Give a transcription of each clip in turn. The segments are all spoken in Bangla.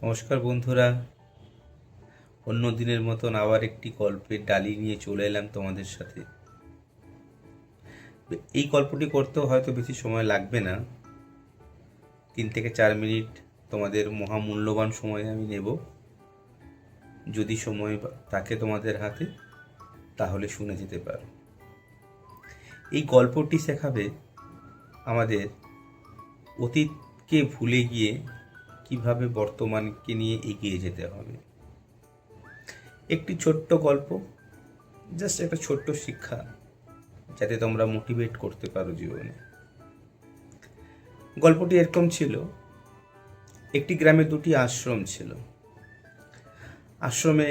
নমস্কার বন্ধুরা, অন্য দিনের মতন আবার একটি গল্পের ডালি নিয়ে চলে এলাম তোমাদের সাথে। এই গল্পটি করতেও হয়তো বেশি সময় লাগবে না, 3 থেকে 4 মিনিট তোমাদের মহামূল্যবান সময় আমি নেব। যদি সময় থাকে তোমাদের হাতে তাহলে শুনে যেতে পারো। এই গল্পটি শেখাবে আমাদের অতীতকে ভুলে গিয়ে কিভাবে বর্তমানকে নিয়ে এগিয়ে যেতে হবে। একটি ছোট্ট গল্প, জাস্ট একটা ছোট্ট শিক্ষা, যাতে তোমরা মোটিভেট করতে পারো জীবনে। গল্পটি এরকম ছিল, একটি গ্রামে 2টি আশ্রম ছিল। আশ্রমে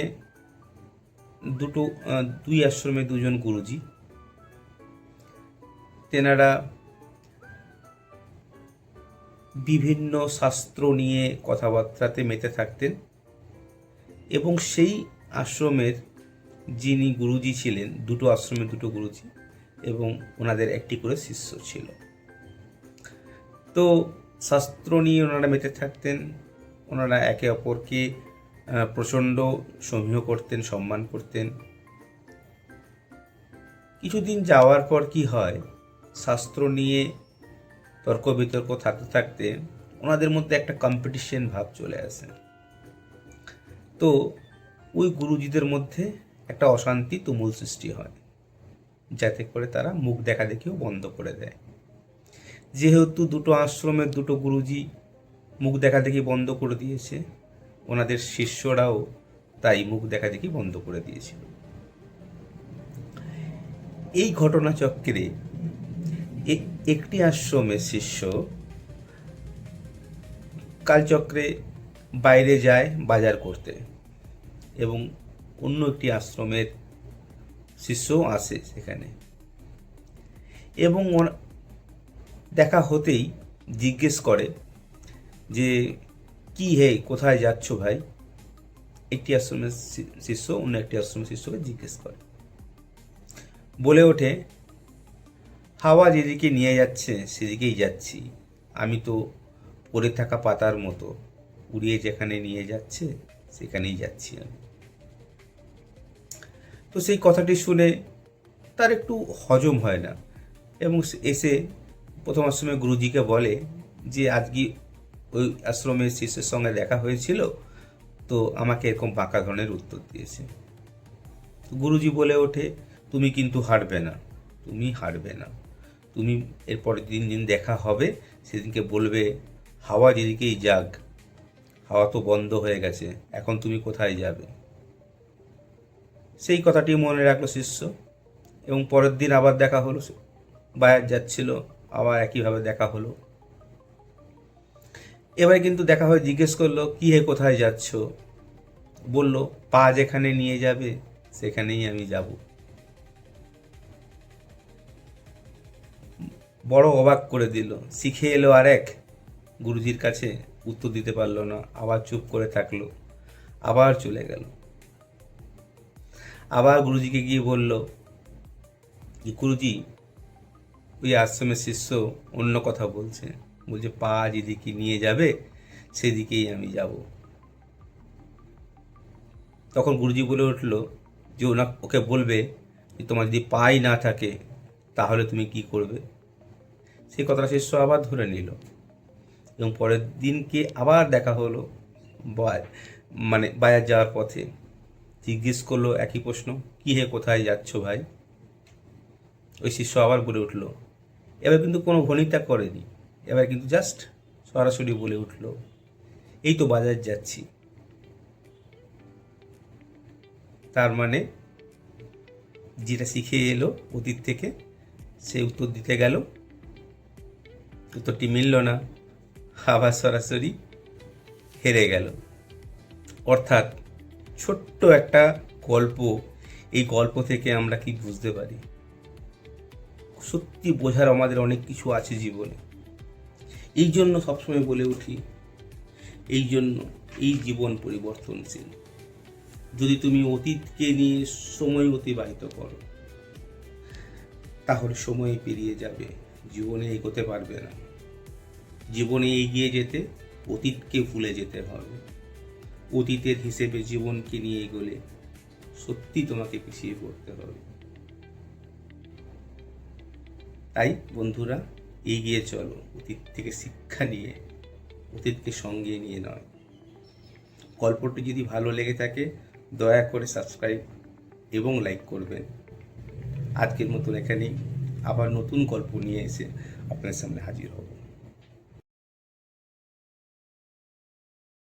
দুই আশ্রমে 2জন গুরুজি। তেনারা বিভিন্ন শাস্ত্র নিয়ে কথাবার্তাতে মেতে থাকতেন এবং সেই আশ্রমের যিনি গুরুজি ছিলেন, 2টো আশ্রমে 2টো গুরুজি এবং ওনাদের একটি করে শিষ্য ছিল। তো শাস্ত্র নিয়ে ওনারা মেতে থাকতেন। ওনারা একে অপরকে প্রচণ্ড সমীহ করতেন, সম্মান করতেন। কিছুদিন যাওয়ার পর কি হয়, শাস্ত্র নিয়ে তর্ক বিতর্ক থাকতে থাকতে ওনাদের মধ্যে একটা কম্পিটিশন ভাব চলে আসে। তো ওই গুরুজিদের মধ্যে একটা অশান্তি তুমুল সৃষ্টি হয়, যাতে করে তারা মুখ দেখা দেখিও বন্ধ করে দেয়। যেহেতু 2টো আশ্রমের 2টো গুরুজি মুখ দেখা দেখি বন্ধ করে দিয়েছে, ওনাদের শিষ্যরাও তাই মুখ দেখা দেখি বন্ধ করে দিয়েছিল। এই ঘটনাচক্রে একটি আশ্রমের শিষ্য কালচক্রে বাইরে যায় বাজার করতে এবং অন্য একটি আশ্রমের শিষ্যও আসে সেখানে, এবং দেখা হতেই জিজ্ঞেস করে যে কি হে, কোথায় যাচ্ছ ভাই? একটি আশ্রমের শিষ্য অন্য একটি আশ্রমের শিষ্যকে জিজ্ঞেস করে, বলে ওঠে, হাওয়া যেদিকে নিয়ে যাচ্ছে সেদিকেই যাচ্ছি, আমি তো পড়ে থাকা পাতার মতো, উড়িয়ে যেখানে নিয়ে যাচ্ছে সেখানেই যাচ্ছি আমি। তো সেই কথাটি শুনে তার একটু হজম হয় না এবং এসে প্রথম আশ্রমের গুরুজিকে বলে যে আজকে ওই আশ্রমের শিষ্যের সঙ্গে দেখা হয়েছিল, তো আমাকে এরকম বাঁকা ধরনের উত্তর দিয়েছে। গুরুজি বলে ওঠে, তুমি কিন্তু হারবে না, তুমি হারবে না, তুমি এরপরে দিন দেখা হবে, সেদিনকে বলবে হাওয়া যেদিকেই যাক, হাওয়া তো বন্ধ হয়ে গেছে, এখন তুমি কোথায় যাবে? সেই কথাটি মনে রাখলো শিষ্য এবং পরের দিন আবার দেখা হলো, বাজার যাচ্ছিল, আবার একইভাবে দেখা হলো। এবারে কিন্তু দেখা হয়ে জিজ্ঞেস করলো, কি হে, কোথায় যাচ্ছ? বলল, পা যেখানে নিয়ে যাবে সেখানেই আমি যাব। বড় অবাক করে দিল, শিখে এলো আর এক। গুরুজির কাছে উত্তর দিতে পারলো না, আবার চুপ করে থাকলো, আবার চলে গেল। আবার গুরুজিকে গিয়ে বলল, গুরুজি, ওই আশ্রমের শিষ্য অন্য কথা বলছে, পা যেদিকে নিয়ে যাবে সেদিকেই আমি যাব। তখন গুরুজি বলে উঠল যে ওকে বলবে যে তোমার যদি পাই না থাকে তাহলে তুমি কি করবে? সেই কথাটা শিষ্য আবার ধরে নিল এবং পরের দিনকে আবার দেখা হলো, বাজার যাওয়ার পথে জিজ্ঞেস করলো একই প্রশ্ন, কি হে, কোথায় যাচ্ছ ভাই? ওই শিষ্য আবার বলে উঠল, এবার কিন্তু কোনো ভনিতা করেনি, এবার কিন্তু জাস্ট সরাসরি বলে উঠল, এই তো বাজার যাচ্ছি। তার মানে যেটা শিখে এলো অতীত থেকে, সে উত্তর দিতে গেল, উত্তরটি মিলল না, আবার সরাসরি হেরে গেল। অর্থাৎ ছোট্ট একটা গল্প, এই গল্প থেকে আমরা কি বুঝতে পারি? সত্যি বোঝার আমাদের অনেক কিছু আছে জীবনে। এই জন্য সবসময় বলে উঠি, এই জন্য এই জীবন পরিবর্তনশীল। যদি তুমি অতীতকে নিয়ে সময় অতিবাহিত করো তাহলে সময় পেরিয়ে যাবে, জীবনে এগোতে পারবে না। জীবনে এগিয়ে যেতে অতীতকে ভুলে যেতে হবে। অতীতের হিসেবে জীবনকে নিয়ে এগোলে সত্যি তোমাকে পিছিয়ে পড়তে হবে। তাই বন্ধুরা, এগিয়ে চলো, অতীত থেকে শিক্ষা নিয়ে, অতীতকে সঙ্গে নিয়ে নয়। গল্পটি যদি ভালো লেগে থাকে দয়া করে সাবস্ক্রাইব এবং লাইক করবেন। আজকের মতন এখানেই, আবার নতুন গল্প নিয়ে এসে আপনার সামনে হাজির হব।